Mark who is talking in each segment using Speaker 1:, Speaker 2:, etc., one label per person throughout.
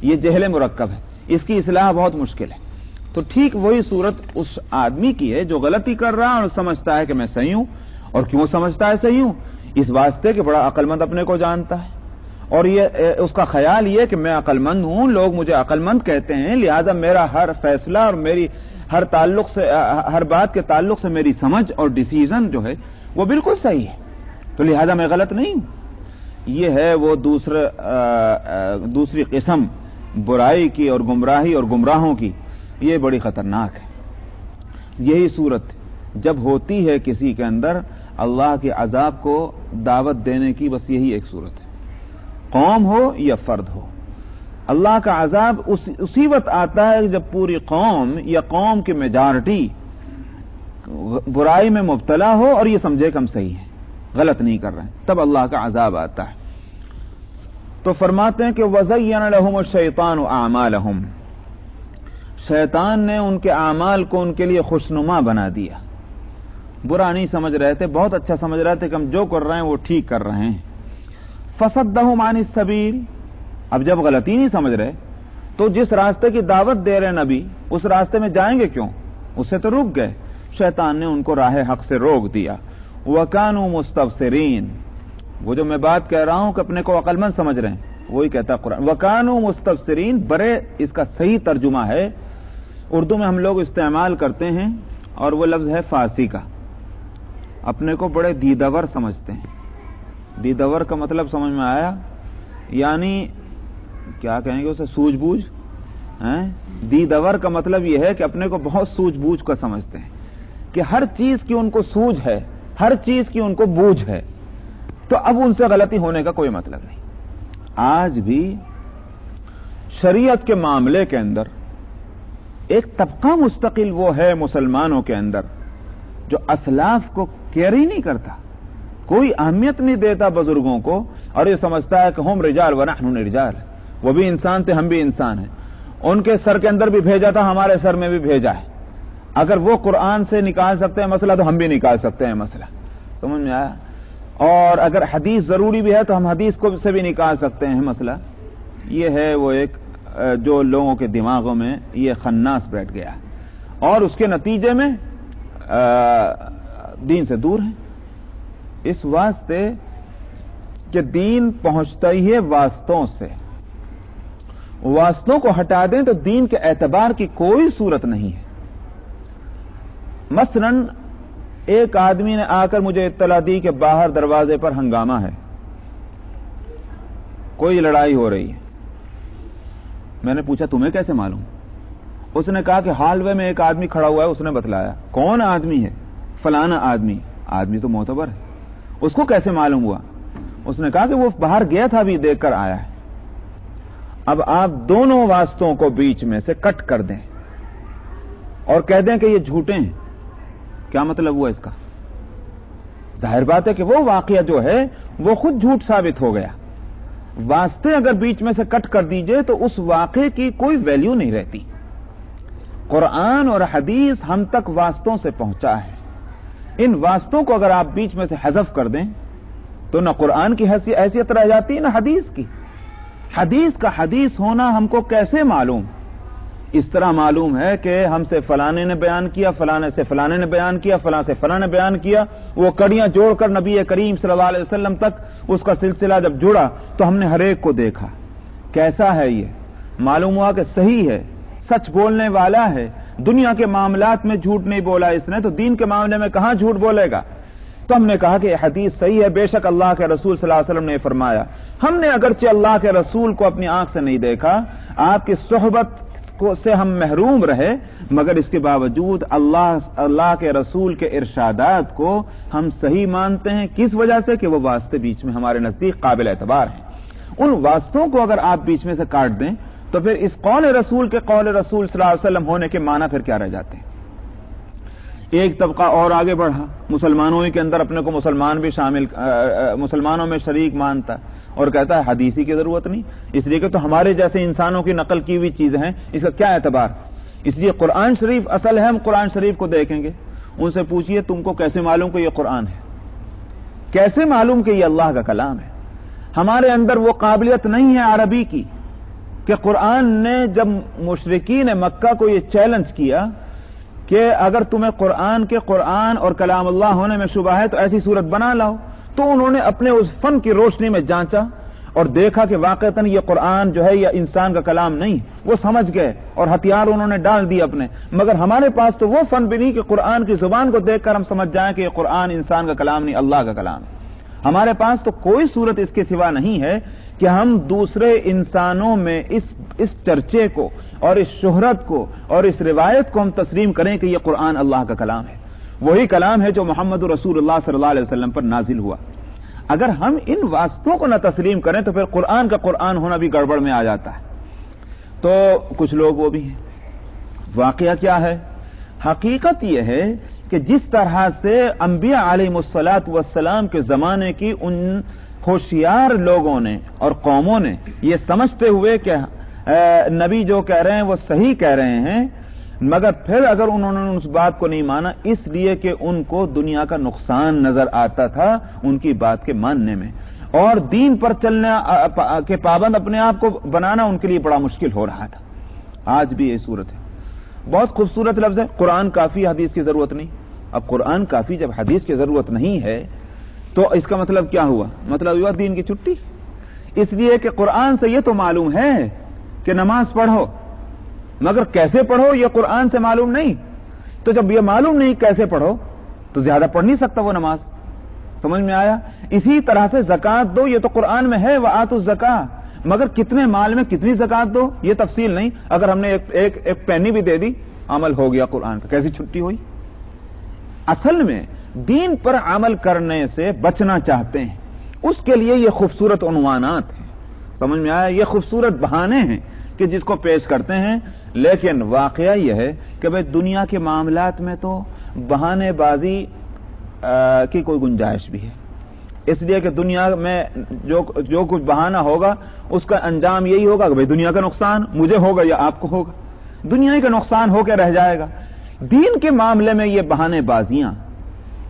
Speaker 1: یہ جہل مرکب ہے، اس کی اصلاح بہت مشکل ہے۔ تو ٹھیک وہی صورت اس آدمی کی ہے جو غلطی کر رہا ہے اور سمجھتا ہے کہ میں صحیح ہوں۔ اور کیوں سمجھتا ہے صحیح ہوں؟ اس واسطے کہ بڑا عقل مند اپنے کو جانتا ہے، اور یہ اس کا خیال یہ کہ میں عقل مند ہوں، لوگ مجھے عقل مند کہتے ہیں، لہذا میرا ہر فیصلہ اور میری ہر بات کے تعلق سے میری سمجھ اور ڈیسیژن جو ہے وہ بالکل صحیح ہے، تو لہذا میں غلط نہیں ہوں۔ یہ ہے وہ دوسری قسم برائی کی اور گمراہی اور گمراہوں کی، یہ بڑی خطرناک ہے۔ یہی صورت جب ہوتی ہے کسی کے اندر اللہ کے عذاب کو دعوت دینے کی، بس یہی ایک صورت ہے، قوم ہو یا فرد ہو۔ اللہ کا عذاب اسی وقت آتا ہے جب پوری قوم یا قوم کی میجارٹی برائی میں مبتلا ہو اور یہ سمجھے کہ ہم صحیح ہیں، غلط نہیں کر رہے ہیں، تب اللہ کا عذاب آتا ہے۔ تو فرماتے ہیں کہ وَزَيَّنَ لَهُمُ الشَّيْطَانُ أَعْمَالَهُمْ، شیطان نے ان کے اعمال کو ان کے لیے خوشنما بنا دیا، برا نہیں سمجھ رہے تھے، بہت اچھا سمجھ رہے تھے کہ ہم جو کر رہے ہیں وہ ٹھیک کر رہے ہیں۔ فَصَدَّهُمْ عَنِ السَّبِيلِ، اب جب غلطی نہیں سمجھ رہے تو جس راستے کی دعوت دے رہے نبی اس راستے میں جائیں گے کیوں؟ اس سے تو رک گئے، شیطان نے ان کو راہ حق سے روک دیا۔ وَكَانُوا مُسْتَبْصِرِينَ، وہ جو میں بات کہہ رہا ہوں کہ اپنے کو عقل مند سمجھ رہے ہیں، وہی کہتا قرآن۔ وَكَانُوا مُسْتَبْصِرِينَ، برے اس کا صحیح ترجمہ ہے، اردو میں ہم لوگ استعمال کرتے ہیں اور وہ لفظ ہے فارسی کا، اپنے کو بڑے دیدور سمجھتے ہیں۔ دیدور کا مطلب سمجھ میں آیا؟ یعنی کیا کہیں گے اسے، سوجھ بوجھ۔ دیدور کا مطلب یہ ہے کہ اپنے کو بہت سوجھ بوجھ کا سمجھتے ہیں، کہ ہر چیز کی ان کو سوجھ ہے، ہر چیز کی ان کو بوجھ ہے، تو اب ان سے غلطی ہونے کا کوئی مطلب نہیں۔ آج بھی شریعت کے معاملے کے اندر ایک طبقہ مستقل وہ ہے مسلمانوں کے اندر جو اسلاف کو کیئر ہی نہیں کرتا، کوئی اہمیت نہیں دیتا بزرگوں کو، اور یہ سمجھتا ہے کہ ہم رجال ونحن رجال، وہ بھی انسان تھے ہم بھی انسان ہیں، ان کے سر کے اندر بھی بھیجا تھا ہمارے سر میں بھی بھیجا ہے، اگر وہ قرآن سے نکال سکتے ہیں مسئلہ تو ہم بھی نکال سکتے ہیں مسئلہ، سمجھ میں آیا؟ اور اگر حدیث ضروری بھی ہے تو ہم حدیث کو سے بھی نکال سکتے ہیں مسئلہ۔ یہ ہے وہ ایک جو لوگوں کے دماغوں میں یہ خناس بیٹھ گیا ہے، اور اس کے نتیجے میں دین سے دور ہیں، اس واسطے کہ دین پہنچتا ہی ہے واسطوں سے، واسطوں کو ہٹا دیں تو دین کے اعتبار کی کوئی صورت نہیں ہے۔ مثلا ایک آدمی نے آ کر مجھے اطلاع دی کہ باہر دروازے پر ہنگامہ ہے، کوئی لڑائی ہو رہی ہے۔ میں نے پوچھا تمہیں کیسے معلوم؟ اس نے کہا کہ ہال وے میں ایک آدمی کھڑا ہوا ہے، اس نے بتلایا۔ کون آدمی ہے؟ فلانا آدمی۔ آدمی تو معتبر ہے، اس کو کیسے معلوم ہوا؟ اس نے کہا کہ وہ باہر گیا تھا، ابھی دیکھ کر آیا ہے۔ اب آپ دونوں واسطوں کو بیچ میں سے کٹ کر دیں اور کہہ دیں کہ یہ جھوٹے ہیں، کیا مطلب ہوا اس کا؟ ظاہر بات ہے کہ وہ واقعہ جو ہے وہ خود جھوٹ ثابت ہو گیا۔ واسطے اگر بیچ میں سے کٹ کر دیجئے تو اس واقعے کی کوئی ویلیو نہیں رہتی۔ قرآن اور حدیث ہم تک واسطوں سے پہنچا ہے، ان واسطوں کو اگر آپ بیچ میں سے حذف کر دیں تو نہ قرآن کی حیثیت رہ جاتی نہ حدیث کی۔ حدیث کا حدیث ہونا ہم کو کیسے معلوم؟ اس طرح معلوم ہے کہ ہم سے فلانے نے بیان کیا، فلانے سے فلانے نے بیان کیا، فلاں سے فلاں نے بیان کیا، وہ کڑیاں جوڑ کر نبی کریم صلی اللہ علیہ وسلم تک اس کا سلسلہ جب جڑا تو ہم نے ہر ایک کو دیکھا، کیسا ہے یہ، معلوم ہوا کہ صحیح ہے، سچ بولنے والا ہے، دنیا کے معاملات میں جھوٹ نہیں بولا اس نے، تو دین کے معاملے میں کہاں جھوٹ بولے گا؟ تو ہم نے کہا کہ یہ حدیث صحیح ہے، بے شک اللہ کے رسول صلی اللہ علیہ وسلم نے فرمایا۔ ہم نے اگرچہ اللہ کے رسول کو اپنی آنکھ سے نہیں دیکھا، آپ کی صحبت سے ہم محروم رہے، مگر اس کے باوجود اللہ کے رسول کے ارشادات کو ہم صحیح مانتے ہیں۔ کس وجہ سے؟ کہ وہ واسطے بیچ میں ہمارے نزدیک قابل اعتبار ہیں۔ ان واسطوں کو اگر آپ بیچ میں سے کاٹ دیں تو پھر اس قول رسول کے قول رسول صلی اللہ علیہ وسلم ہونے کے معنی پھر کیا رہ جاتے ہیں؟ ایک طبقہ اور آگے بڑھا، مسلمانوں کے اندر اپنے کو مسلمان بھی شامل، مسلمانوں میں شریک مانتا اور کہتا ہے حدیثی کی ضرورت نہیں، اس لیے کہ تو ہمارے جیسے انسانوں کی نقل کی ہوئی چیزیں ہیں، اس کا کیا اعتبار؟ اس لیے قرآن شریف اصل ہے، ہم قرآن شریف کو دیکھیں گے۔ ان سے پوچھئے تم کو کیسے معلوم کہ یہ قرآن ہے؟ کیسے معلوم کہ یہ اللہ کا کلام ہے؟ ہمارے اندر وہ قابلیت نہیں ہے عربی کی، کہ قرآن نے جب مشرکین مکہ کو یہ چیلنج کیا کہ اگر تمہیں قرآن اور کلام اللہ ہونے میں شبہ ہے تو ایسی صورت بنا لاؤ، تو انہوں نے اپنے اس فن کی روشنی میں جانچا اور دیکھا کہ واقعتاً یہ قرآن جو ہے یہ انسان کا کلام نہیں، وہ سمجھ گئے اور ہتھیار انہوں نے ڈال دیے اپنے۔ مگر ہمارے پاس تو وہ فن بھی نہیں کہ قرآن کی زبان کو دیکھ کر ہم سمجھ جائیں کہ یہ قرآن انسان کا کلام نہیں، اللہ کا کلام ہے۔ ہمارے پاس تو کوئی صورت اس کے سوا نہیں ہے کہ ہم دوسرے انسانوں میں اس چرچے کو اور اس شہرت کو اور اس روایت کو ہم تسلیم کریں کہ یہ قرآن اللہ کا کلام ہے، وہی کلام ہے جو محمد رسول اللہ صلی اللہ علیہ وسلم پر نازل ہوا۔ اگر ہم ان واسطوں کو نہ تسلیم کریں تو پھر قرآن کا قرآن ہونا بھی گڑبڑ میں آ جاتا ہے۔ تو کچھ لوگ وہ بھی ہیں۔ واقعہ کیا ہے؟ حقیقت یہ ہے کہ جس طرح سے انبیاء علیہم الصلاۃ والسلام کے زمانے کی ان ہوشیار لوگوں نے اور قوموں نے یہ سمجھتے ہوئے کہ نبی جو کہہ رہے ہیں وہ صحیح کہہ رہے ہیں، مگر پھر اگر انہوں نے اس بات کو نہیں مانا اس لیے کہ ان کو دنیا کا نقصان نظر آتا تھا ان کی بات کے ماننے میں، اور دین پر چلنے کے پابند اپنے آپ کو بنانا ان کے لیے بڑا مشکل ہو رہا تھا۔ آج بھی یہ صورت ہے۔ بہت خوبصورت لفظ ہے قرآن کافی، حدیث کی ضرورت نہیں۔ اب قرآن کافی جب حدیث کی ضرورت نہیں ہے تو اس کا مطلب کیا ہوا؟ مطلب ہوا دین کی چھٹی۔ اس لیے کہ قرآن سے یہ تو معلوم ہے کہ نماز پڑھو، مگر کیسے پڑھو یہ قرآن سے معلوم نہیں۔ تو جب یہ معلوم نہیں کیسے پڑھو تو زیادہ پڑھ نہیں سکتا وہ نماز۔ سمجھ میں آیا؟ اسی طرح سے زکوٰۃ دو، یہ تو قرآن میں ہے وآتوا الزکاۃ، مگر کتنے مال میں کتنی زکوٰۃ دو یہ تفصیل نہیں۔ اگر ہم نے ایک پینی بھی دے دی عمل ہو گیا قرآن کا، کیسی چھٹی ہوئی؟ اصل میں دین پر عمل کرنے سے بچنا چاہتے ہیں، اس کے لیے یہ خوبصورت عنوانات ہیں۔ سمجھ میں آیا؟ یہ خوبصورت بہانے ہیں کہ جس کو پیش کرتے ہیں، لیکن واقعہ یہ ہے کہ بھئی دنیا کے معاملات میں تو بہانے بازی کی کوئی گنجائش بھی ہے، اس لیے کہ دنیا میں جو کچھ بہانہ ہوگا اس کا انجام یہی ہوگا کہ بھئی دنیا کا نقصان مجھے ہوگا یا آپ کو ہوگا، دنیا ہی کا نقصان ہو کے رہ جائے گا۔ دین کے معاملے میں یہ بہانے بازیاں،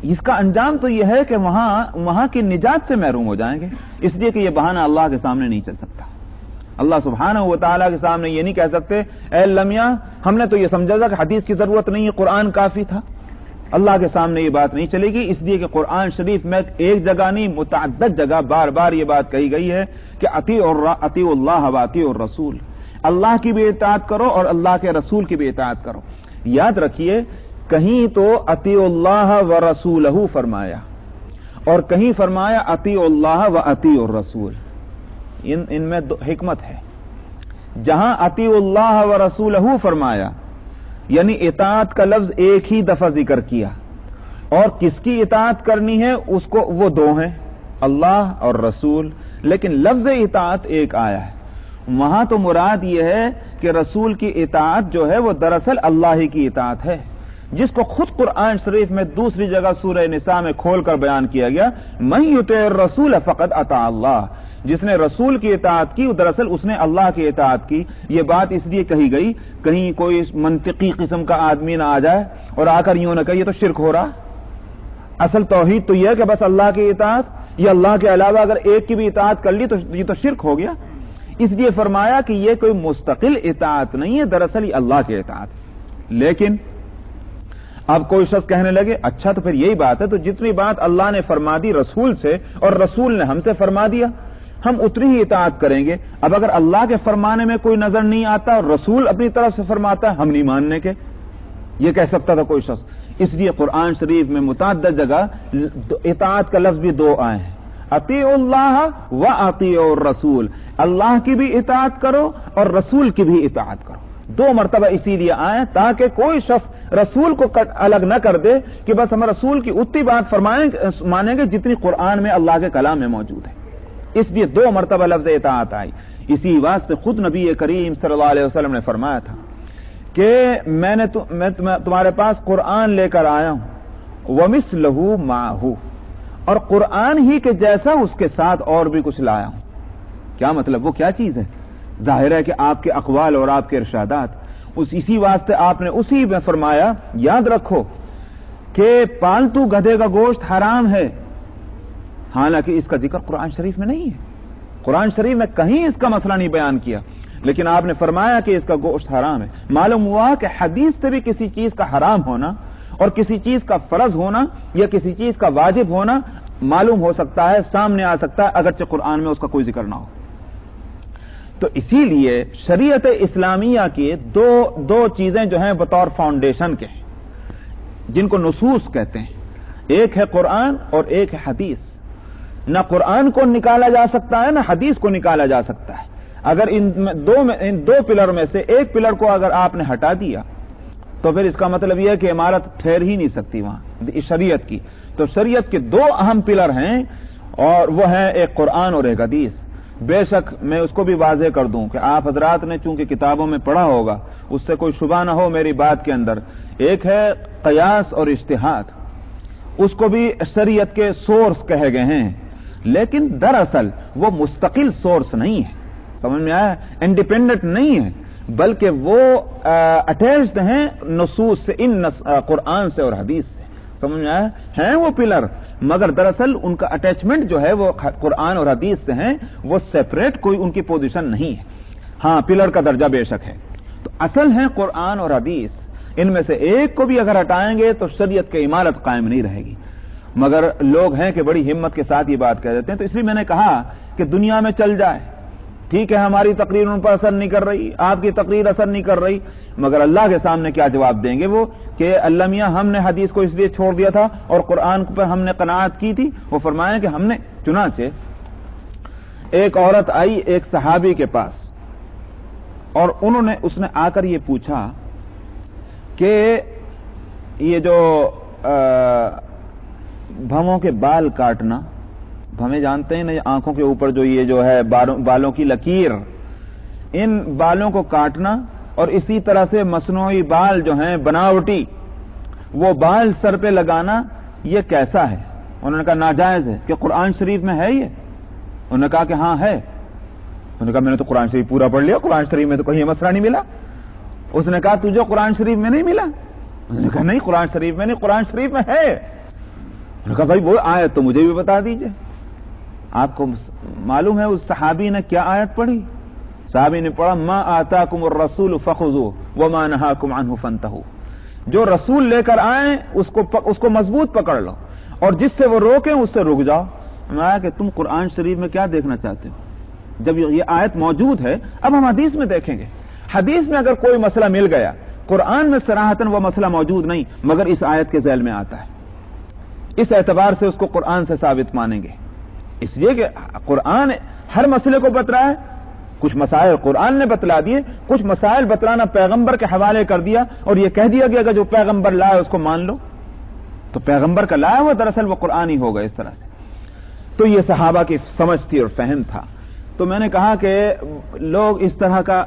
Speaker 1: اس کا انجام تو یہ ہے کہ وہاں کی نجات سے محروم ہو جائیں گے، اس لیے کہ یہ بہانہ اللہ کے سامنے نہیں چل سکتا۔ اللہ سبحانہ و تعالیٰ کے سامنے یہ نہیں کہہ سکتے اے اللہ میاں ہم نے تو یہ سمجھا تھا کہ حدیث کی ضرورت نہیں ہے، قرآن کافی تھا۔ اللہ کے سامنے یہ بات نہیں چلے گی، اس لیے کہ قرآن شریف میں ایک جگہ نہیں متعدد جگہ بار بار یہ بات کہی گئی ہے کہ اطیعوا اللہ و اطیعوا الرسول، اللہ کی بھی اطاعت کرو اور اللہ کے رسول کی بھی اطاعت کرو۔ یاد رکھیے کہیں تو اطیعوا اللہ و رسولہ فرمایا اور کہیں فرمایا اطیعوا اللہ و اطیعوا الرسول، ان میں حکمت ہے۔ جہاں اطیعوا اللہ و رسولہ فرمایا یعنی اطاعت کا لفظ ایک ہی دفعہ ذکر کیا، اور کس کی اطاعت کرنی ہے اس کو وہ دو ہیں، اللہ اور رسول، لیکن لفظ اطاعت ایک آیا ہے۔ وہاں تو مراد یہ ہے کہ رسول کی اطاعت جو ہے وہ دراصل اللہ ہی کی اطاعت ہے، جس کو خود قرآن شریف میں دوسری جگہ سورہ نساء میں کھول کر بیان کیا گیا، من یطع الرسول فقد اطاع اللہ، جس نے رسول کی اطاعت کی دراصل اس نے اللہ کی اطاعت کی۔ یہ بات اس لیے کہی گئی کہیں کوئی منطقی قسم کا آدمی نہ آ جائے اور آ کر یوں نہ کہے یہ تو شرک ہو رہا۔ اصل توحید تو یہ ہے کہ بس اللہ کی اطاعت، یہ اللہ کے علاوہ اگر ایک کی بھی اطاعت کر لی تو یہ تو شرک ہو گیا۔ اس لیے فرمایا کہ یہ کوئی مستقل اطاعت نہیں ہے، دراصل یہ اللہ کی اطاعت ہے۔ لیکن اب کوئی شخص کہنے لگے اچھا تو پھر یہی بات ہے، تو جتنی بات اللہ نے فرما دی رسول سے اور رسول نے ہم سے فرما دیا ہم اتنی ہی اطاعت کریں گے۔ اب اگر اللہ کے فرمانے میں کوئی نظر نہیں آتا اور رسول اپنی طرف سے فرماتا ہے ہم نہیں ماننے کے، یہ کہہ سکتا تھا کوئی شخص۔ اس لیے قرآن شریف میں متعدد جگہ اطاعت کا لفظ بھی دو آئے ہیں، اطیعوا اللہ و اطیعوا الرسول، اللہ کی بھی اطاعت کرو اور رسول کی بھی اطاعت کرو۔ دو مرتبہ اسی لیے آئے تاکہ کوئی شخص رسول کو الگ نہ کر دے کہ بس ہم رسول کی اتنی بات مانیں گے جتنی قرآن میں اللہ کے کلام میں موجود ہے۔ اس لیے دو مرتبہ لفظ اطاعت آئی۔ اسی واسطے خود نبی کریم صلی اللہ علیہ وسلم نے فرمایا تھا کہ میں تمہارے پاس قرآن لے کر آیا ہوں ومثلہ معہ، اور قرآن ہی کے جیسا اس کے ساتھ اور بھی کچھ لایا ہوں۔ کیا مطلب؟ وہ کیا چیز ہے؟ ظاہر ہے کہ آپ کے اقوال اور آپ کے ارشادات، اسی واسطے آپ نے اسی میں فرمایا یاد رکھو کہ پالتو گدھے کا گوشت حرام ہے، حالانکہ اس کا ذکر قرآن شریف میں نہیں ہے، قرآن شریف میں کہیں اس کا مسئلہ نہیں بیان کیا، لیکن آپ نے فرمایا کہ اس کا گوشت حرام ہے. معلوم ہوا کہ حدیث سے بھی کسی چیز کا حرام ہونا اور کسی چیز کا فرض ہونا یا کسی چیز کا واجب ہونا معلوم ہو سکتا ہے، سامنے آ سکتا ہے، اگرچہ قرآن میں اس کا کوئی ذکر نہ ہو. تو اسی لیے شریعت اسلامیہ کی دو چیزیں جو ہیں بطور فاؤنڈیشن کے ہیں جن کو نصوص کہتے ہیں، ایک ہے قرآن اور ایک ہے حدیث. نہ قرآن کو نکالا جا سکتا ہے نہ حدیث کو نکالا جا سکتا ہے. اگر ان دو پلر میں سے ایک پلر کو اگر آپ نے ہٹا دیا تو پھر اس کا مطلب یہ ہے کہ عمارت ٹھہر ہی نہیں سکتی وہاں شریعت کی. تو شریعت کے دو اہم پلر ہیں اور وہ ہیں ایک قرآن اور ایک حدیث. بے شک میں اس کو بھی واضح کر دوں کہ آپ حضرات نے چونکہ کتابوں میں پڑھا ہوگا، اس سے کوئی شبہ نہ ہو میری بات کے اندر، ایک ہے قیاس اور اجتہاد، اس کو بھی شریعت کے سورس کہے گئے ہیں، لیکن دراصل وہ مستقل سورس نہیں ہے. سمجھ میں آیا؟ انڈیپینڈنٹ نہیں ہے، بلکہ وہ اٹیچڈ ہیں نصوص سے، قرآن سے اور حدیث سے. سمجھ میں آیا؟ ہیں وہ پلر، مگر دراصل ان کا اٹیچمنٹ جو ہے وہ قرآن اور حدیث سے ہیں، وہ سیپریٹ کوئی ان کی پوزیشن نہیں ہے. ہاں پلر کا درجہ بے شک ہے. تو اصل ہے قرآن اور حدیث، ان میں سے ایک کو بھی اگر ہٹائیں گے تو شریعت کی عمارت قائم نہیں رہے گی. مگر لوگ ہیں کہ بڑی ہمت کے ساتھ یہ بات کہہ دیتے ہیں. تو اس لیے میں نے کہا کہ دنیا میں چل جائے، ٹھیک ہے، ہماری تقریر ان پر اثر نہیں کر رہی، آپ کی تقریر اثر نہیں کر رہی، مگر اللہ کے سامنے کیا جواب دیں گے وہ کہ اللہ میاں ہم نے حدیث کو اس لیے چھوڑ دیا تھا اور قرآن پر ہم نے قناعت کی تھی. وہ فرمائیں کہ ہم نے چنانچہ ایک عورت آئی ایک صحابی کے پاس اور اس نے آ کر یہ پوچھا کہ یہ جو بھووں کے بال کاٹنا، بھویں جانتے ہیں نا، آنکھوں کے اوپر جو یہ جو ہے بالوں کی لکیر، ان بالوں کو کاٹنا اور اسی طرح سے مصنوعی بال جو ہیں بناوٹی وہ بال سر پہ لگانا، یہ کیسا ہے؟ انہوں نے کہا ناجائز ہے. کہ قرآن شریف میں ہے یہ؟ انہوں نے کہا کہ ہاں ہے. انہوں نے کہا میں نے تو قرآن شریف پورا پڑھ لیا، قرآن شریف میں تو کہیں یہ مسئلہ نہیں ملا. اس نے کہا تجھے قرآن شریف میں نہیں ملا؟ انہوں نے کہا نہیں قرآن شریف میں نہیں، قرآن شریف میں ہے. انہوں نے کہا بھائی وہ آیت تو مجھے بھی بتا دیجئے. آپ کو معلوم ہے اس صحابی نے کیا آیت پڑھی؟ صحابی نے پڑھا ما آتاکم الرسول فخذوہ وما نہاکم عنہ فانتہوا. جو رسول لے کر آئیں اس کو مضبوط پکڑ لو اور جس سے وہ روکیں اس سے رک جاؤ. میں آیا کہ تم قرآن شریف میں کیا دیکھنا چاہتے ہو؟ جب یہ آیت موجود ہے اب ہم حدیث میں دیکھیں گے. حدیث میں اگر کوئی مسئلہ مل گیا، قرآن میں صراحتاً وہ مسئلہ موجود نہیں مگر اس آیت کے ذیل میں آتا ہے، اس اعتبار سے اس کو قرآن سے ثابت مانیں گے. اس لیے کہ قرآن ہر مسئلے کو بتلا ہے. کچھ مسائل قرآن نے بتلا دیے، کچھ مسائل بتلانا پیغمبر کے حوالے کر دیا اور یہ کہہ دیا کہ جو پیغمبر لائے اس کو مان لو. تو پیغمبر کا لایا ہوا دراصل وہ قرآن ہی ہوگا اس طرح سے. تو یہ صحابہ کی سمجھ تھی اور فہم تھا. تو میں نے کہا کہ لوگ اس طرح کا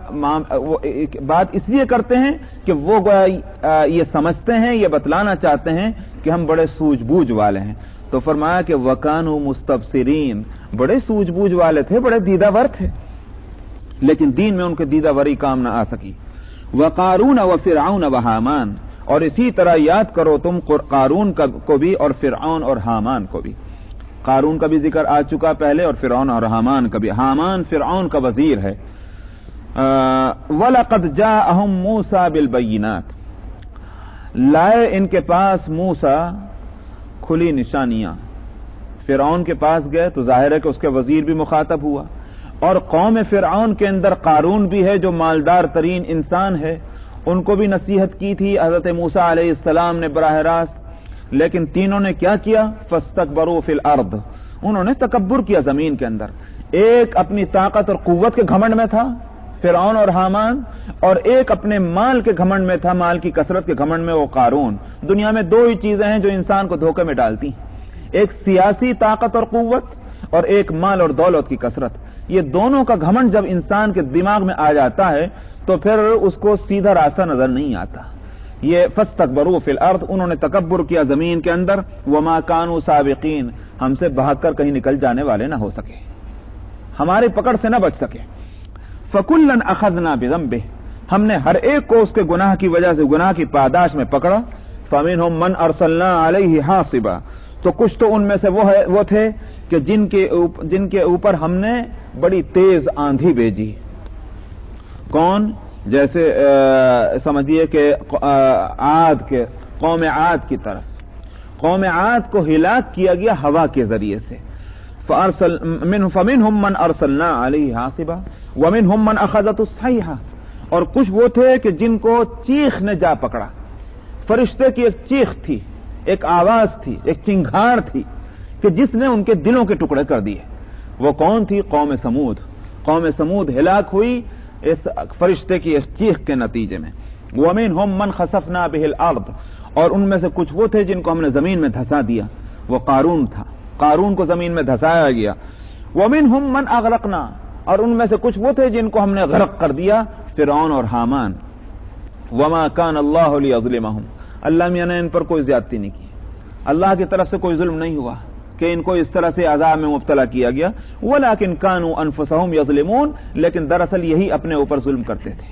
Speaker 1: بات اس لیے کرتے ہیں کہ وہ یہ سمجھتے ہیں، یہ بتلانا چاہتے ہیں کہ ہم بڑے سوجھ بوجھ والے ہیں. تو فرمایا کہ وَكَانُوا مُسْتَبْصِرِينَ، بڑے سوجھ بوجھ والے تھے، بڑے دیدہ ور تھے، لیکن دین میں ان کے دیدہ وری کام نہ آ سکی. وَقَارُونَ وَفِرْعَوْنَ وَحَامَانَ، اور اسی طرح یاد کرو تم قارون کو بھی اور فرعون اور حامان کو بھی. قارون کا بھی ذکر آ چکا پہلے اور فرعون اور حامان کا بھی. حامان فرعون کا وزیر ہے. وَلَقَدْ جَاءَهُم مُوسَىٰ بِالْبَيِّنَاتِ، لائے ان کے پاس موسیٰ کھلی نشانیاں. فرعون کے پاس گئے تو ظاہر ہے کہ اس کے وزیر بھی مخاطب ہوا، اور قوم فرعون کے اندر قارون بھی ہے جو مالدار ترین انسان ہے، ان کو بھی نصیحت کی تھی حضرت موسیٰ علیہ السلام نے براہ راست. لیکن تینوں نے کیا کیا؟ فاستکبروا فی الارض، انہوں نے تکبر کیا زمین کے اندر. ایک اپنی طاقت اور قوت کے گھمنڈ میں تھا فرعون اور حامان، اور ایک اپنے مال کے گھمنڈ میں تھا، مال کی کثرت کے گھمنڈ میں وہ قارون. دنیا میں دو ہی چیزیں ہیں جو انسان کو دھوکے میں ڈالتی، ایک سیاسی طاقت اور قوت اور ایک مال اور دولت کی کثرت. یہ دونوں کا گھمنڈ جب انسان کے دماغ میں آ جاتا ہے تو پھر اس کو سیدھا راستہ نظر نہیں آتا. یہ فاستکبروا فی الارض، انہوں نے تکبر کیا زمین کے اندر. وما کانوا سابقین، ہم سے بھاگ کر کہیں نکل جانے والے نہ ہو سکے، ہماری پکڑ سے نہ بچ سکے. فَكُلًّا أَخَذْنَا بِذَنبِهِ، ہم نے ہر ایک کو اس کے گناہ کی وجہ سے گناہ کی پاداش میں پکڑا. فَمِنْهُمْ مَنْ أَرْسَلْنَا عَلَيْهِ حَاصِبًا، تو کچھ تو ان میں سے وہ تھے کہ جن کے اوپر ہم نے بڑی تیز آندھی بھیجی. کون؟ جیسے سمجھیے کہ قوم عاد کی طرف، قوم عاد کو ہلاک کیا گیا ہوا کے ذریعے سے، فَمِنْهُمْ مَنْ أَرْسَلْنَا عَلَيْهِ حَاصِبًا وَمِنْهُمْ مَنْ أَخَذَتْهُ الصَّيْحَةُ، اور کچھ وہ تھے کہ جن کو چیخ نے جا پکڑا، فرشتے کی ایک چیخ تھی، ایک آواز تھی، ایک چنگھاڑ تھی کہ جس نے ان کے دلوں کے ٹکڑے کر دیے۔ وہ کون تھی؟ قوم سمود۔ قوم سمود ہلاک ہوئی اس فرشتے کی اس چیخ کے نتیجے میں۔ وَمِنْهُمْ مَنْ خَسَفْنَا بِهِ الْأَرْضَ، اور ان میں سے کچھ وہ تھے جن کو ہم نے زمین میں دھسا دیا، وہ قارون تھا، قارون کو زمین میں دھسایا گیا۔ وَمِنْهُمْ مَنْ أَغْرَقْنَا، اور ان میں سے کچھ وہ تھے جن کو ہم نے غرق کر دیا، فرعون اور حامان۔ وَمَا كَانَ اللَّهُ لِيَظْلِمَهُمْ، اللہ میاں نے ان پر کوئی زیادتی نہیں کی، اللہ کی طرف سے کوئی ظلم نہیں ہوا کہ ان کو اس طرح سے عذاب میں مبتلا کیا گیا۔ وَلَكِنْ كَانُوا أَنفُسَهُمْ يَظْلِمُونَ، لیکن دراصل یہی اپنے اوپر ظلم کرتے تھے۔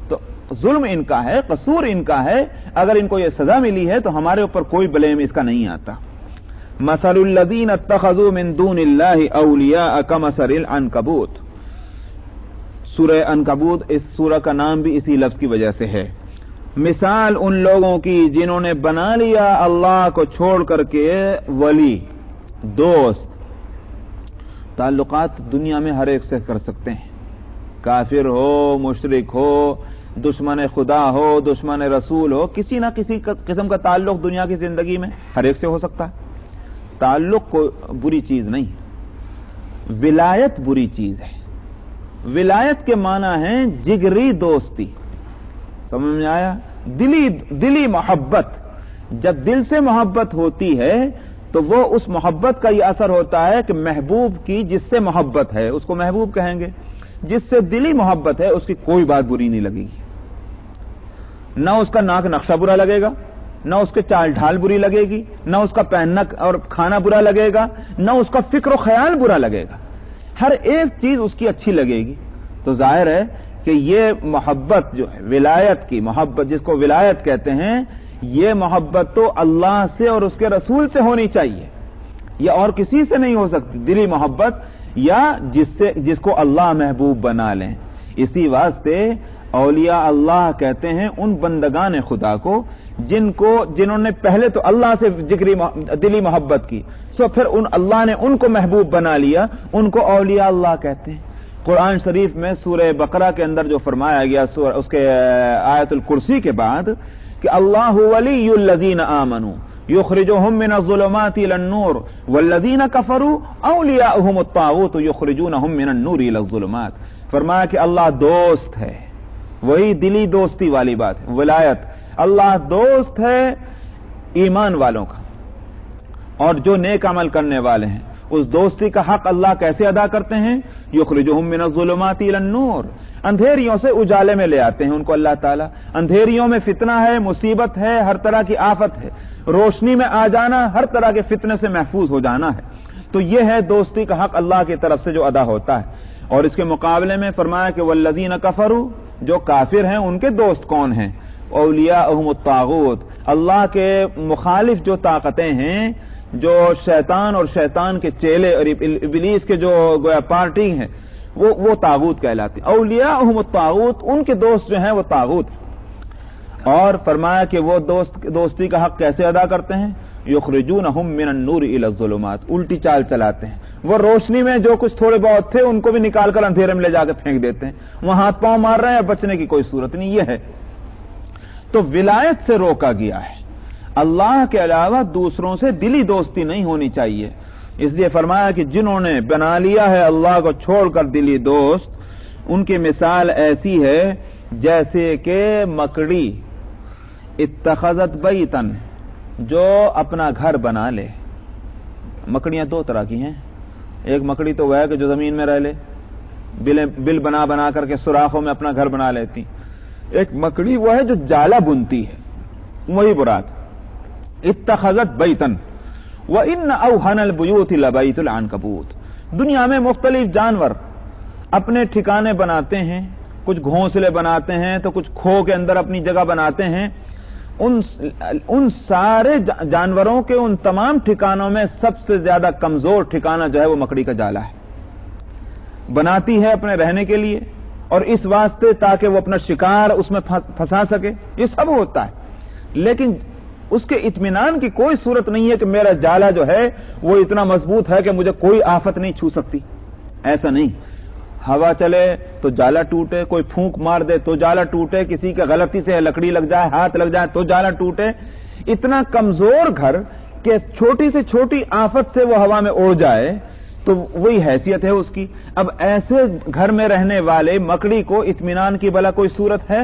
Speaker 1: تو ظلم ان کا ہے، قصور ان کا ہے، اگر ان کو یہ سزا ملی ہے تو ہمارے اوپر کوئی بلیم اس کا نہیں آتا۔ مَثَلُ الَّذِينَ اتَّخَذُوا مِن دُونِ اللَّهِ أَوْلِيَاءَ كَمَثَلِ الْعَنكَبُوتِ، سورہ عنکبوت اس سورہ کا نام بھی اسی لفظ کی وجہ سے ہے۔ مثال ان لوگوں کی جنہوں نے بنا لیا اللہ کو چھوڑ کر کے ولی، دوست۔ تعلقات دنیا میں ہر ایک سے کر سکتے ہیں، کافر ہو، مشرک ہو، دشمن خدا ہو، دشمن رسول ہو، کسی نہ کسی قسم کا تعلق دنیا کی زندگی میں ہر ایک سے ہو سکتا ہے۔ تعلق کو بری چیز نہیں، ولایت بری چیز ہے۔ ولایت کے معنی ہے جگری دوستی، سمجھ میں آیا؟ دلی محبت۔ جب دل سے محبت ہوتی ہے تو وہ اس محبت کا یہ اثر ہوتا ہے کہ محبوب کی جس سے محبت ہے اس کو محبوب کہیں گے، جس سے دلی محبت ہے اس کی کوئی بات بری نہیں لگے گی، نہ اس کا ناک نقشہ برا لگے گا، نہ اس کے چال ڈھال بری لگے گی، نہ اس کا پہننا اور کھانا برا لگے گا، نہ اس کا فکر و خیال برا لگے گا، ہر ایک چیز اس کی اچھی لگے گی۔ تو ظاہر ہے کہ یہ محبت جو ہے ولایت کی محبت، جس کو ولایت کہتے ہیں، یہ محبت تو اللہ سے اور اس کے رسول سے ہونی چاہیے، یہ اور کسی سے نہیں ہو سکتی، دلی محبت یا جس کو اللہ محبوب بنا لیں۔ اسی واسطے اولیاء اللہ کہتے ہیں ان بندگان خدا کو جنہوں نے پہلے تو اللہ سے دلی محبت کی، سو پھر اللہ نے ان کو محبوب بنا لیا، ان کو اولیاء اللہ کہتے ہیں۔ قرآن شریف میں سورہ بقرہ کے اندر جو فرمایا گیا اس کے آیت الکرسی کے بعد کہ اللہ ولی الذین آمنوا یخرجهم من الظلمات الى النور والذین کفروا اولیاؤہم الطاغوت یخرجونہم من النور الى الظلمات، فرمایا کہ اللہ دوست ہے، وہی دلی دوستی والی بات ہے، ولایت۔ اللہ دوست ہے ایمان والوں کا، اور جو نیک عمل کرنے والے ہیں اس دوستی کا حق اللہ کیسے ادا کرتے ہیں؟ یخرجہم من الظلمات الى النور، اندھیریوں سے اجالے میں لے آتے ہیں ان کو اللہ تعالیٰ۔ اندھیریوں میں فتنہ ہے، مصیبت ہے، ہر طرح کی آفت ہے، روشنی میں آ جانا، ہر طرح کے فتنے سے محفوظ ہو جانا ہے۔ تو یہ ہے دوستی کا حق اللہ کی طرف سے جو ادا ہوتا ہے۔ اور اس کے مقابلے میں فرمایا کہ والذین کفروا، جو کافر ہیں ان کے دوست کون ہیں؟ اولیاءہم الطاغوت، اللہ کے مخالف جو طاقتیں ہیں، جو شیطان اور شیطان کے چیلے اور ابلیس کے جو گویا پارٹی ہیں، وہ طاغوت کہلاتے ہیں۔ اولیاءہم الطاغوت، ان کے دوست جو ہیں وہ طاغوت ہیں۔ اور فرمایا کہ وہ دوستی کا حق کیسے ادا کرتے ہیں؟ یخرجونہم من النور الی الظلمات، الٹی چال چلاتے ہیں، وہ روشنی میں جو کچھ تھوڑے بہت تھے ان کو بھی نکال کر اندھیرے میں لے جا کے پھینک دیتے ہیں، وہ ہاتھ پاؤں مار رہے ہیں، بچنے کی کوئی صورت نہیں۔ یہ ہے تو ولایت سے روکا گیا ہے، اللہ کے علاوہ دوسروں سے دلی دوستی نہیں ہونی چاہیے۔ اس لیے فرمایا کہ جنہوں نے بنا لیا ہے اللہ کو چھوڑ کر دلی دوست، ان کی مثال ایسی ہے جیسے کہ مکڑی اتخذت بیتن، جو اپنا گھر بنا لے۔ مکڑیاں دو طرح کی ہیں، ایک مکڑی تو وہ ہے کہ جو زمین میں رہ لے، بل بنا کر کے سوراخوں میں اپنا گھر بنا لیتی، ایک مکڑی وہ ہے جو جالا بنتی ہے، وہی برات۔ اتخذت بیتن وَإِنَّ أَوْهَنَ الْبُيُوتِ لَبَيْتُ الْعَنْكَبُوتِ، دنیا میں مختلف جانور اپنے ٹھکانے بناتے ہیں، کچھ گھونسلے بناتے ہیں تو کچھ کھو کے اندر اپنی جگہ بناتے ہیں۔ ان سارے جانوروں کے ان تمام ٹھکانوں میں سب سے زیادہ کمزور ٹھکانہ جو ہے وہ مکڑی کا جالا ہے، بناتی ہے اپنے رہنے کے لیے اور اس واسطے تاکہ وہ اپنا شکار اس میں پھنسا سکے، یہ سب ہوتا ہے، لیکن اس کے اطمینان کی کوئی صورت نہیں ہے کہ میرا جالا جو ہے وہ اتنا مضبوط ہے کہ مجھے کوئی آفت نہیں چھو سکتی، ایسا نہیں۔ ہوا چلے تو جالا ٹوٹے، کوئی پھونک مار دے تو جالا ٹوٹے، کسی کے غلطی سے لکڑی لگ جائے، ہاتھ لگ جائے تو جالا ٹوٹے۔ اتنا کمزور گھر کہ چھوٹی سے چھوٹی آفت سے وہ ہوا میں اڑ جائے تو وہی حیثیت ہے اس کی۔ اب ایسے گھر میں رہنے والے مکڑی کو اطمینان کی بھلا کوئی صورت ہے؟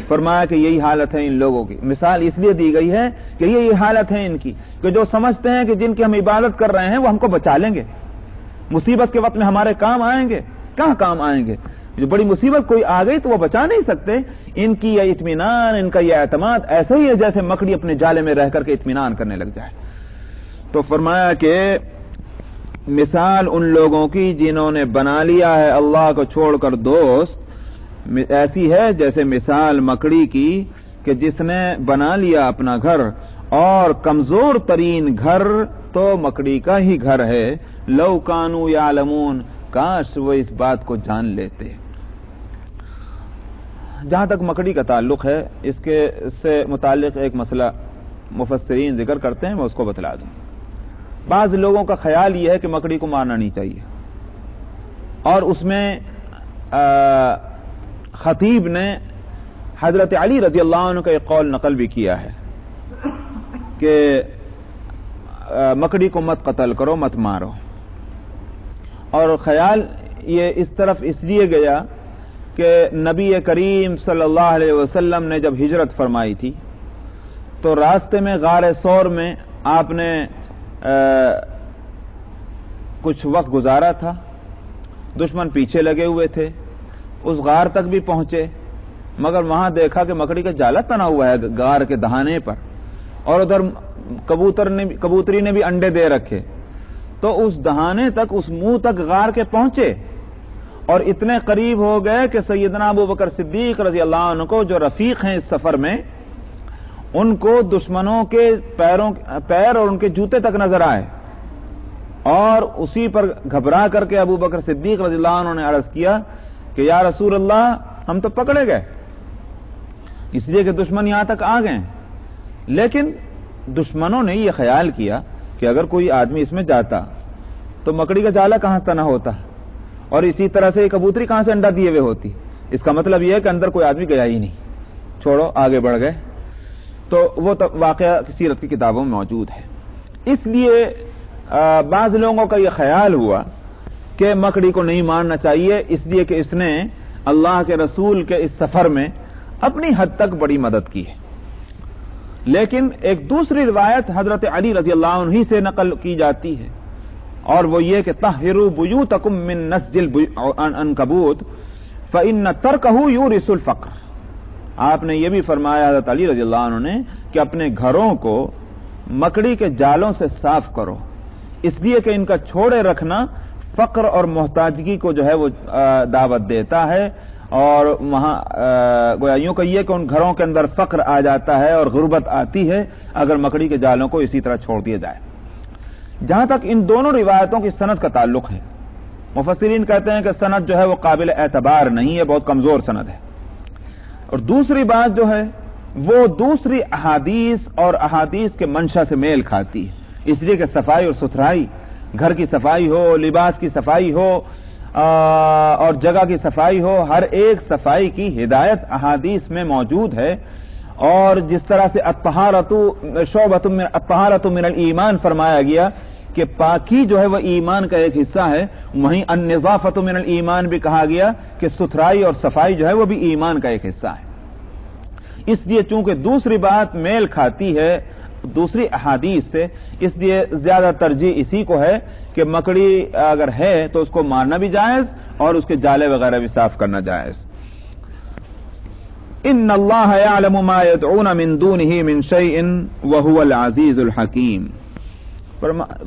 Speaker 1: فرمایا کہ یہی حالت ہے ان لوگوں کی۔ مثال اس لیے دی گئی ہے کہ یہی حالت ہے ان کی کہ جو سمجھتے ہیں کہ جن کی ہم عبادت کر رہے ہیں وہ ہم کو بچا لیں گے، مصیبت کے وقت میں ہمارے کام آئیں گے۔ کہاں کام آئیں گے؟ جو بڑی مصیبت کوئی آ گئی تو وہ بچا نہیں سکتے۔ ان کی یہ اطمینان، ان کا یہ اعتماد ایسا ہی ہے جیسے مکڑی اپنے جالے میں رہ کر کے اطمینان کرنے لگ جائے۔ تو فرمایا کہ مثال ان لوگوں کی جنہوں نے بنا لیا ہے اللہ کو چھوڑ کر دوست، ایسی ہے جیسے مثال مکڑی کی کہ جس نے بنا لیا اپنا گھر، اور کمزور ترین گھر تو مکڑی کا ہی گھر ہے۔ لو کانوا یعلمون، کاش وہ اس بات کو جان لیتے۔ جہاں تک مکڑی کا تعلق ہے، اس سے متعلق ایک مسئلہ مفسرین ذکر کرتے ہیں، میں اس کو بتلا دوں۔ بعض لوگوں کا خیال یہ ہے کہ مکڑی کو مارنا نہیں چاہیے، اور اس میں خطیب نے حضرت علی رضی اللہ عنہ کا ایک قول نقل بھی کیا ہے کہ مکڑی کو مت قتل کرو، مت مارو، اور خیال یہ اس طرف اس لیے گیا کہ نبی کریم صلی اللہ علیہ وسلم نے جب ہجرت فرمائی تھی تو راستے میں غار ثور میں آپ نے کچھ وقت گزارا تھا، دشمن پیچھے لگے ہوئے تھے، اس غار تک بھی پہنچے، مگر وہاں دیکھا کہ مکڑی کا جالا تنا ہوا ہے غار کے دہانے پر، اور ادھر کبوتری نے بھی انڈے دے رکھے، تو اس دہانے تک، اس منہ تک غار کے پہنچے، اور اتنے قریب ہو گئے کہ سیدنا ابو بکر صدیق رضی اللہ عنہ کو، جو رفیق ہیں اس سفر میں، ان کو دشمنوں کے پیر اور ان کے جوتے تک نظر آئے، اور اسی پر گھبرا کر کے ابو بکر صدیق رضی اللہ عنہ نے عرض کیا کہ یا رسول اللہ، ہم تو پکڑے گئے، اس لیے کہ دشمن یہاں تک آ گئے۔ لیکن دشمنوں نے یہ خیال کیا کہ اگر کوئی آدمی اس میں جاتا تو مکڑی کا جالا کہاں تنا ہوتا، اور اسی طرح سے کبوتری کہاں سے انڈا دیے ہوئے ہوتی، اس کا مطلب یہ ہے کہ اندر کوئی آدمی گیا ہی نہیں، چھوڑو آگے بڑھ گئے۔ تو وہ واقعہ سیرت کی کتابوں میں موجود ہے۔ اس لیے بعض لوگوں کا یہ خیال ہوا کہ مکڑی کو نہیں مارنا چاہیے، اس لیے کہ اس نے اللہ کے رسول کے اس سفر میں اپنی حد تک بڑی مدد کی ہے۔ لیکن ایک دوسری روایت حضرت علی رضی اللہ عنہ ہی سے نقل کی جاتی ہے، اور وہ یہ کہ طہروا بیوتکم من نسج العنکبوت فإن ترکہ یورث الفقر۔ آپ نے یہ بھی فرمایا حضرت علی رضی اللہ عنہ نے کہ اپنے گھروں کو مکڑی کے جالوں سے صاف کرو، اس لیے کہ ان کا چھوڑے رکھنا فقر اور محتاجگی کو جو ہے وہ دعوت دیتا ہے، اور وہاں گویا یوں کہیے کہ ان گھروں کے اندر فقر آ جاتا ہے اور غربت آتی ہے اگر مکڑی کے جالوں کو اسی طرح چھوڑ دیا جائے۔ جہاں تک ان دونوں روایتوں کی سند کا تعلق ہے، مفسرین کہتے ہیں کہ سند جو ہے وہ قابل اعتبار نہیں ہے، بہت کمزور سند ہے۔ اور دوسری بات جو ہے وہ دوسری احادیث اور احادیث کے منشا سے میل کھاتی ہے، اس لیے کہ صفائی اور ستھرائی، گھر کی صفائی ہو، لباس کی صفائی ہو، اور جگہ کی صفائی ہو، ہر ایک صفائی کی ہدایت احادیث میں موجود ہے۔ اور جس طرح سے الطہارۃ من الایمان فرمایا گیا کہ پاکی جو ہے وہ ایمان کا ایک حصہ ہے، وہیں النظافۃ من الایمان بھی کہا گیا کہ ستھرائی اور صفائی جو ہے وہ بھی ایمان کا ایک حصہ ہے۔ اس لیے چونکہ دوسری بات میل کھاتی ہے دوسری احادیث سے، اس لیے زیادہ ترجیح اسی کو ہے کہ مکڑی اگر ہے تو اس کو مارنا بھی جائز اور اس کے جالے وغیرہ بھی صاف کرنا جائز۔ ان اللہ یعلم ما یدعون من دونہ من شیء وہو العزیز الحکیم۔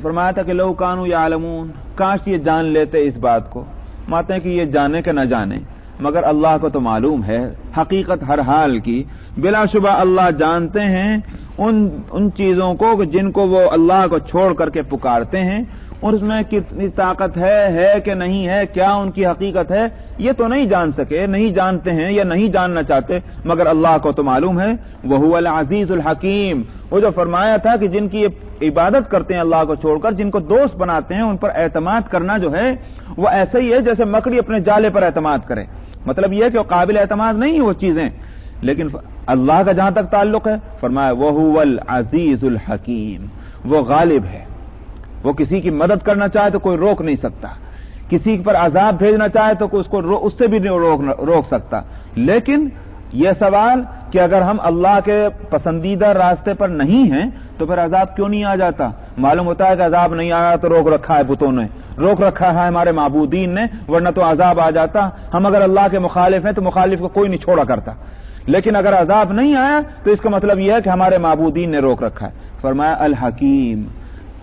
Speaker 1: فرمایا تھا کہ لو کانوا یعلمون، کاش یہ جان لیتے اس بات کو، ماتے ہیں کہ یہ جانے کہ نہ جانے، مگر اللہ کو تو معلوم ہے حقیقت ہر حال کی، بلا شبہ اللہ جانتے ہیں ان چیزوں کو جن کو وہ اللہ کو چھوڑ کر کے پکارتے ہیں، اور اس میں کتنی طاقت ہے کہ نہیں ہے، کیا ان کی حقیقت ہے، یہ تو نہیں جان سکے، نہیں جانتے ہیں یا نہیں جاننا چاہتے، مگر اللہ کو تو معلوم ہے۔ وَهُوَ الْعَزِيزُ الْحَكِيمُ، وہ جو فرمایا تھا کہ جن کی عبادت کرتے ہیں اللہ کو چھوڑ کر، جن کو دوست بناتے ہیں، ان پر اعتماد کرنا جو ہے وہ ایسا ہی ہے جیسے مکڑی اپنے جالے پر اعتماد کرے۔ مطلب یہ ہے کہ وہ قابل اعتماد نہیں ہے وہ چیزیں، لیکن اللہ کا جہاں تک تعلق ہے فرمایا وَهُوَ الْعَزِيزُ الْحَكِيمُ، وہ غالب ہے، وہ کسی کی مدد کرنا چاہے تو کوئی روک نہیں سکتا، کسی پر عذاب بھیجنا چاہے تو اس کو اس سے بھی نہیں روک سکتا۔ لیکن یہ سوال کہ اگر ہم اللہ کے پسندیدہ راستے پر نہیں ہیں تو پھر عذاب کیوں نہیں آ جاتا؟ معلوم ہوتا ہے کہ عذاب نہیں آیا تو روک رکھا ہے بتوں نے، روک رکھا ہے ہمارے معبودین نے، ورنہ تو عذاب آ جاتا۔ ہم اگر اللہ کے مخالف ہیں تو مخالف کو کوئی نہیں چھوڑا کرتا، لیکن اگر عذاب نہیں آیا تو اس کا مطلب یہ ہے کہ ہمارے معبودین نے روک رکھا ہے۔ فرمایا الحکیم،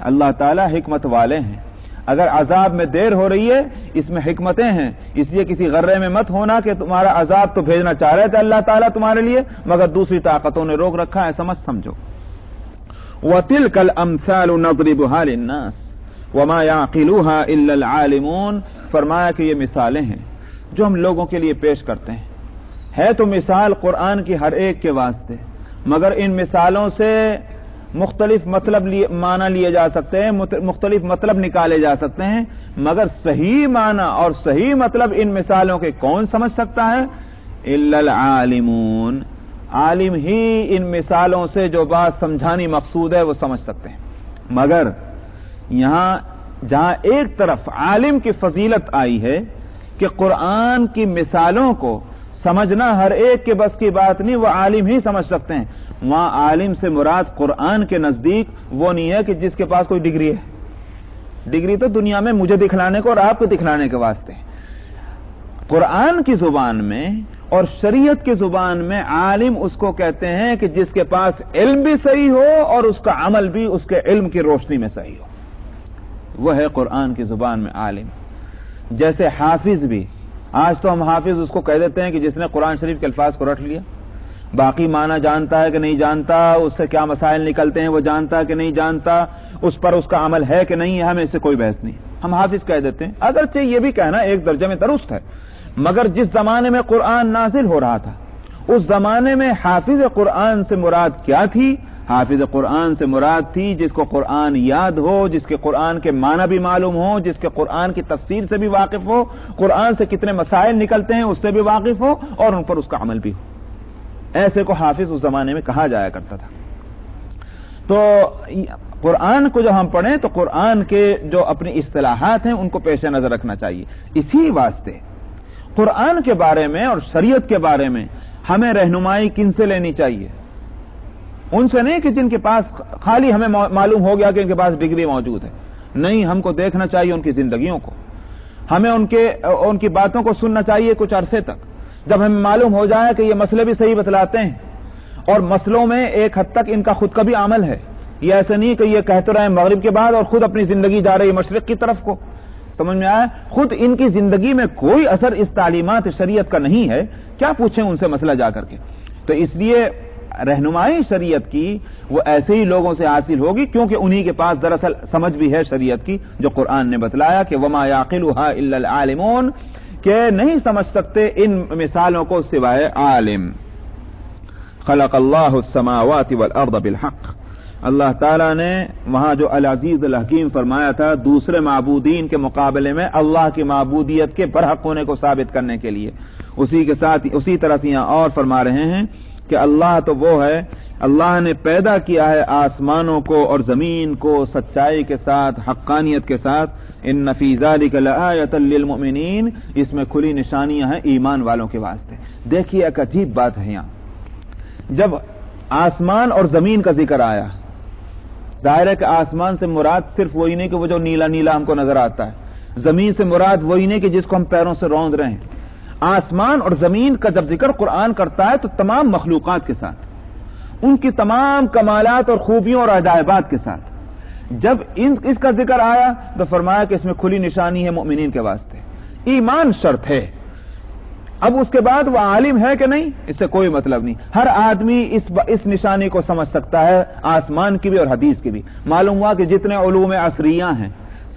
Speaker 1: اللہ تعالیٰ حکمت والے ہیں، اگر عذاب میں دیر ہو رہی ہے اس میں حکمتیں ہیں، اس لیے کسی غرے میں مت ہونا کہ تمہارا عذاب تو بھیجنا چاہ رہے تھے اللہ تعالیٰ تمہارے لیے، مگر دوسری طاقتوں نے روک رکھا ہے، سمجھ سمجھو۔ وَتِلْكَ الْأَمْثَالُ نَضْرِبُهَا لِلنَّاسِ وَمَا يَعْقِلُهَا إِلَّا الْعَالِمُونَ، فرمایا کہ یہ مثالیں ہیں جو ہم لوگوں کے لیے پیش کرتے ہیں، ہے تو مثال قرآن کی ہر ایک کے واسطے، مگر ان مثالوں سے مختلف مطلب معنی لیے جا سکتے ہیں، مختلف مطلب نکالے جا سکتے ہیں، مگر صحیح معنی اور صحیح مطلب ان مثالوں کے کون سمجھ سکتا ہے؟ الا العالمون، عالم ہی ان مثالوں سے جو بات سمجھانی مقصود ہے وہ سمجھ سکتے ہیں۔ مگر یہاں جہاں ایک طرف عالم کی فضیلت آئی ہے کہ قرآن کی مثالوں کو سمجھنا ہر ایک کے بس کی بات نہیں، وہ عالم ہی سمجھ سکتے ہیں، وہاں عالم سے مراد قرآن کے نزدیک وہ نہیں ہے کہ جس کے پاس کوئی ڈگری ہے، ڈگری تو دنیا میں مجھے دکھلانے کو اور آپ کو دکھلانے کے واسطے۔ قرآن کی زبان میں اور شریعت کی زبان میں عالم اس کو کہتے ہیں کہ جس کے پاس علم بھی صحیح ہو اور اس کا عمل بھی اس کے علم کی روشنی میں صحیح ہو، وہ ہے قرآن کی زبان میں عالم۔ جیسے حافظ بھی، آج تو ہم حافظ اس کو کہہ دیتے ہیں کہ جس نے قرآن شریف کے الفاظ کو رٹ لیا، باقی معنی جانتا ہے کہ نہیں جانتا، اس سے کیا مسائل نکلتے ہیں وہ جانتا ہے کہ نہیں جانتا، اس پر اس کا عمل ہے کہ نہیں ہے، ہمیں اس سے کوئی بحث نہیں، ہم حافظ کہہ دیتے ہیں۔ اگرچہ یہ بھی کہنا ایک درجے میں درست ہے، مگر جس زمانے میں قرآن نازل ہو رہا تھا اس زمانے میں حافظ قرآن سے مراد کیا تھی؟ حافظ قرآن سے مراد تھی جس کو قرآن یاد ہو، جس کے قرآن کے معنی بھی معلوم ہو، جس کے قرآن کی تفسیر سے بھی واقف ہو، قرآن سے کتنے مسائل نکلتے ہیں اس سے بھی واقف ہو اور ان پر اس کا عمل بھی ہو، ایسے کو حافظ اس زمانے میں کہا جایا کرتا تھا۔ تو قرآن کو جو ہم پڑھیں تو قرآن کے جو اپنی اصطلاحات ہیں ان کو پیش نظر رکھنا چاہیے۔ اسی واسطے قرآن کے بارے میں اور شریعت کے بارے میں ہمیں رہنمائی کن سے لینی چاہیے؟ ان سے نہیں کہ جن کے پاس خالی ہمیں معلوم ہو گیا کہ ان کے پاس ڈگری موجود ہے، نہیں، ہم کو دیکھنا چاہیے ان کی زندگیوں کو، ہمیں ان کی باتوں کو سننا چاہیے کچھ عرصے تک، جب ہمیں معلوم ہو جائے کہ یہ مسئلے بھی صحیح بتلاتے ہیں اور مسئلوں میں ایک حد تک ان کا خود کا بھی عمل ہے، یہ ایسے نہیں کہ یہ کہتے رہے مغرب کے بعد اور خود اپنی زندگی جا رہی مشرق کی طرف کو، سمجھ میں آیا؟ خود ان کی زندگی میں کوئی اثر اس تعلیمات شریعت کا نہیں ہے، کیا پوچھیں ان سے مسئلہ جا کر کے؟ تو اس لیے رہنمائی شریعت کی وہ ایسے ہی لوگوں سے حاصل ہوگی کیونکہ انہی کے پاس دراصل سمجھ بھی ہے شریعت کی، جو قرآن نے بتلایا کہ وما يعقلها الا العالمون، کہ نہیں سمجھ سکتے ان مثالوں کو سوائے عالم۔ خلق اللہ السماوات والارض بالحق، اللہ تعالیٰ نے وہاں جو العزیز الحکیم فرمایا تھا دوسرے معبودین کے مقابلے میں اللہ کی معبودیت کے برحق ہونے کو ثابت کرنے کے لیے، اسی کے ساتھ اسی طرح سے یہاں اور فرما رہے ہیں کہ اللہ تو وہ ہے، اللہ نے پیدا کیا ہے آسمانوں کو اور زمین کو سچائی کے ساتھ، حقانیت کے ساتھ، ان فی ذلک لآیۃ للمؤمنین، اس میں کھلی نشانیاں ہیں ایمان والوں کے واسطے۔ دیکھیے ایک عجیب بات ہے، یہاں جب آسمان اور زمین کا ذکر آیا، ظاہر ہے کہ آسمان سے مراد صرف وہی نہیں کہ وہ جو نیلا نیلا ہم کو نظر آتا ہے، زمین سے مراد وہی نہیں کہ جس کو ہم پیروں سے روند رہے ہیں۔ آسمان اور زمین کا جب ذکر قرآن کرتا ہے تو تمام مخلوقات کے ساتھ، ان کی تمام کمالات اور خوبیوں اور عجائبات کے ساتھ، جب اس کا ذکر آیا تو فرمایا کہ اس میں کھلی نشانی ہے مومنین کے واسطے، ایمان شرط ہے۔ اب اس کے بعد وہ عالم ہے کہ نہیں، اس سے کوئی مطلب نہیں، ہر آدمی اس نشانی کو سمجھ سکتا ہے، آسمان کی بھی اور حدیث کی بھی۔ معلوم ہوا کہ جتنے علوم عصریہ ہیں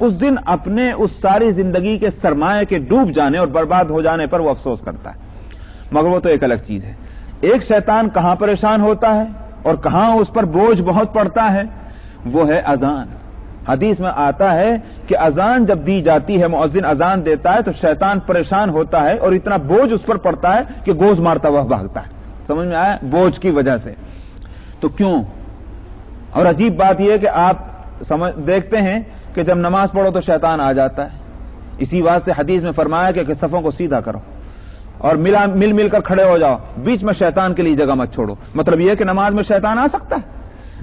Speaker 1: اس دن اپنے اس ساری زندگی کے سرمایہ کے ڈوب جانے اور برباد ہو جانے پر وہ افسوس کرتا ہے. مگر وہ تو ایک الگ چیز ہے. ایک شیطان کہاں پریشان ہوتا ہے اور کہاں اس پر بوجھ بہت پڑتا ہے، وہ ہے اذان. حدیث میں آتا ہے کہ اذان جب دی جاتی ہے، مؤذن اذان دیتا ہے تو شیطان پریشان ہوتا ہے اور اتنا بوجھ اس پر پڑتا ہے کہ گوز مارتا ہوا بھاگتا ہے. سمجھ میں آیا؟ بوجھ کی وجہ سے. تو کیوں؟ اور عجیب بات یہ ہے کہ آپ دیکھتے ہیں کہ جب نماز پڑھو تو شیطان آ جاتا ہے. اسی واسطے حدیث میں فرمایا کہ صفوں کو سیدھا کرو اور مل کر کھڑے ہو جاؤ، بیچ میں شیطان کے لیے جگہ مت چھوڑو. مطلب یہ ہے کہ نماز میں شیطان آ سکتا ہے،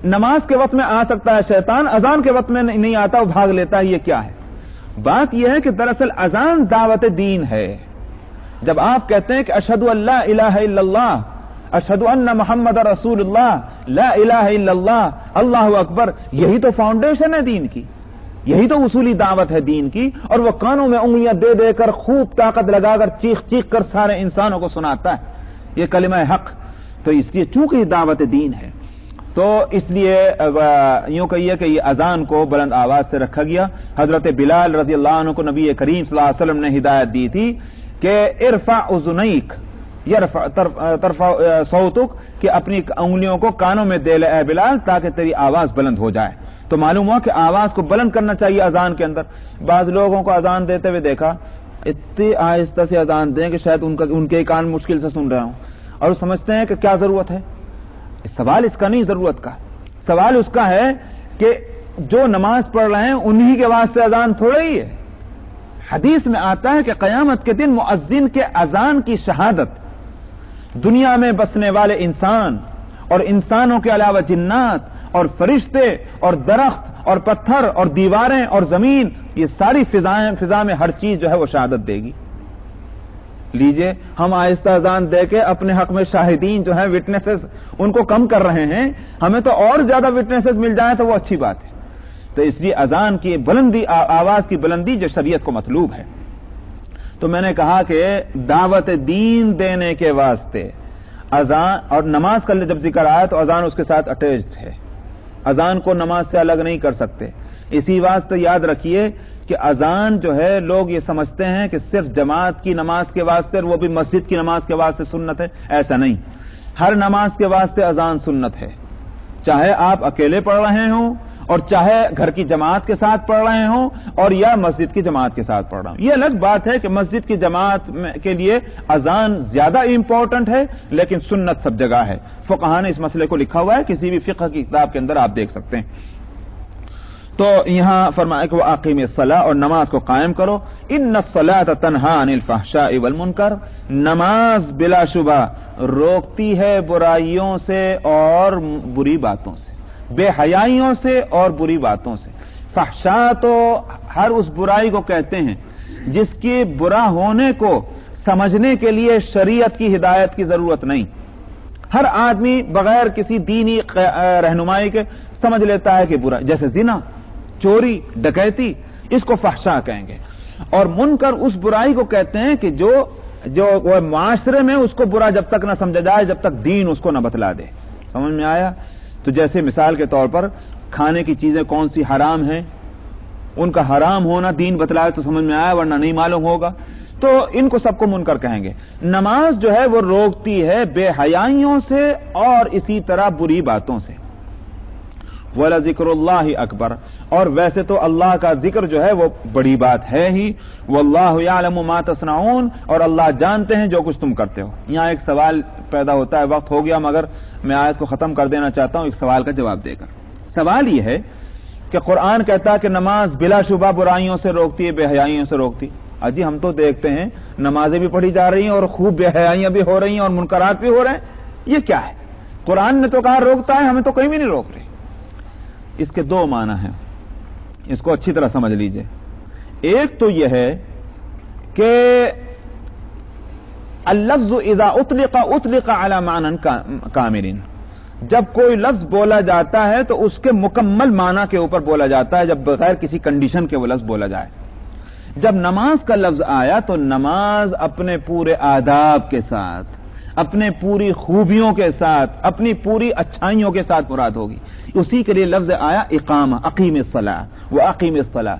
Speaker 1: نماز کے وقت میں آ سکتا ہے شیطان، اذان کے وقت میں نہیں آتا، وہ بھاگ لیتا ہے. یہ کیا ہے؟ بات یہ ہے کہ دراصل اذان دعوت دین ہے. جب آپ کہتے ہیں کہ اشہد ان لا الہ الا اللہ، اشہد ان محمد رسول اللہ، لا الہ الا اللہ، اللہ اکبر، یہی تو فاؤنڈیشن ہے دین کی، یہی تو اصولی دعوت ہے دین کی. اور وہ کانوں میں انگلیاں دے دے کر خوب طاقت لگا کر چیخ کر سارے انسانوں کو سناتا ہے یہ کلمہ حق. تو اس لیے چونکہ یہ دعوت دین ہے تو اس لیے یوں کہیے کہ یہ اذان کو بلند آواز سے رکھا گیا. حضرت بلال رضی اللہ عنہ کو نبی کریم صلی اللہ علیہ وسلم نے ہدایت دی تھی کہ ارفع اذنیک ترفع صوتک، کہ اپنی انگلیوں کو کانوں میں دے لے اے بلال تاکہ تیری آواز بلند ہو جائے. تو معلوم ہوا کہ آواز کو بلند کرنا چاہیے اذان کے اندر. بعض لوگوں کو اذان دیتے ہوئے دیکھا اتنی آہستہ سے اذان دیں کہ شاید ان کے کان مشکل سے سن رہا ہوں، اور سمجھتے ہیں کہ کیا ضرورت ہے. سوال اس کا نہیں ضرورت کا، سوال اس کا ہے کہ جو نماز پڑھ رہے ہیں انہی کے واسطے اذان تھوڑا ہی ہے. حدیث میں آتا ہے کہ قیامت کے دن مؤذن کے اذان کی شہادت دنیا میں بسنے والے انسان اور انسانوں کے علاوہ جنات اور فرشتے اور درخت اور پتھر اور دیواریں اور زمین، یہ ساری فضا میں ہر چیز جو ہے وہ شہادت دے گی. لیجئے ہم آہستہ اذان دے کے اپنے حق میں شاہدین جو ہیں وٹنسز ان کو کم کر رہے ہیں. ہمیں تو اور زیادہ وٹنسز مل جائیں تو وہ اچھی بات ہے. تو اس لیے اذان کی بلندی، آواز کی بلندی جو شریعت کو مطلوب ہے. تو میں نے کہا کہ دعوت دین دینے کے واسطے اذان اور نماز کا جب ذکر آیا تو اذان اس کے ساتھ اٹیچڈ ہے. اذان کو نماز سے الگ نہیں کر سکتے. اسی واسطے یاد رکھیے کہ اذان جو ہے لوگ یہ سمجھتے ہیں کہ صرف جماعت کی نماز کے واسطے، وہ بھی مسجد کی نماز کے واسطے سنت ہے. ایسا نہیں، ہر نماز کے واسطے اذان سنت ہے، چاہے آپ اکیلے پڑھ رہے ہوں اور چاہے گھر کی جماعت کے ساتھ پڑھ رہے ہوں اور یا مسجد کی جماعت کے ساتھ پڑھ رہے ہوں. یہ الگ بات ہے کہ مسجد کی جماعت کے لیے اذان زیادہ امپورٹنٹ ہے، لیکن سنت سب جگہ ہے. فقہاء نے اس مسئلے کو لکھا ہوا ہے، کسی بھی فقہ کی کتاب کے اندر آپ دیکھ سکتے ہیں. تو یہاں فرمایا کہ وَأَقِیمِ الصَّلَاةَ، اور نماز کو قائم کرو. إِنَّ الصَّلَاةَ تَنْہَىٰ عَنِ الْفَحْشَاءِ وَالْمُنکَرِ، نماز بلا شبہ روکتی ہے برائیوں سے اور بری باتوں سے، بے حیائیوں سے اور بری باتوں سے. فحشاء تو ہر اس برائی کو کہتے ہیں جس کے برا ہونے کو سمجھنے کے لیے شریعت کی ہدایت کی ضرورت نہیں. ہر آدمی بغیر کسی دینی رہنمائی کے سمجھ لیتا ہے کہ برا، جیسے زنا، چوری، ڈکیتی، اس کو فحشاء کہیں گے. اور منکر اس برائی کو کہتے ہیں کہ جو معاشرے میں اس کو برا جب تک نہ سمجھا جائے، جب تک دین اس کو نہ بتلا دے. سمجھ میں آیا؟ تو جیسے مثال کے طور پر کھانے کی چیزیں کون سی حرام ہیں، ان کا حرام ہونا دین بتلائے تو سمجھ میں آیا، ورنہ نہیں معلوم ہوگا. تو ان کو سب کو منکر کہیں گے. نماز جو ہے وہ روکتی ہے بے حیائیوں سے اور اسی طرح بری باتوں سے. وَلَذِكْرُ اللَّهِ أَكْبَرُ، اور ویسے تو اللہ کا ذکر جو ہے وہ بڑی بات ہے ہی. وَاللَّهُ يَعْلَمُ مَا تَصْنَعُونَ، اور اللہ جانتے ہیں جو کچھ تم کرتے ہو. یہاں ایک سوال پیدا ہوتا ہے، وقت ہو گیا مگر میں آیت کو ختم کر دینا چاہتا ہوں ایک سوال کا جواب دے کر. سوال یہ ہے کہ قرآن کہتا ہے کہ نماز بلا شبہ برائیوں سے روکتی ہے، بے حیائیوں سے روکتی. اجی ہم تو دیکھتے ہیں نمازیں بھی پڑھی جا رہی ہیں اور خوب بے حیائیاں بھی ہو رہی ہیں اور منکرات بھی ہو رہے ہیں. یہ کیا ہے؟ قرآن نے تو کہا روکتا ہے، ہمیں تو کہیں بھی نہیں روک رہے. اس کے دو معنی ہیں، اس کو اچھی طرح سمجھ لیجئے. ایک تو یہ ہے کہ اللفظ اذا اطلق على معنى کامل، جب کوئی لفظ بولا جاتا ہے تو اس کے مکمل معنی کے اوپر بولا جاتا ہے، جب بغیر کسی کنڈیشن کے وہ لفظ بولا جائے. جب نماز کا لفظ آیا تو نماز اپنے پورے آداب کے ساتھ، اپنے پوری خوبیوں کے ساتھ، اپنی پوری اچھائیوں کے ساتھ مراد ہوگی. اسی کے لیے لفظ آیا اقامہ، اقیم الصلاۃ، واقیم الصلاۃ.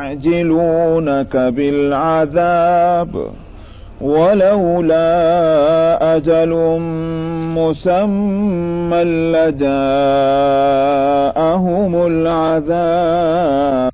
Speaker 1: ويستعجلونك بالعذاب ولولا أجل مسمى لجاءهم العذاب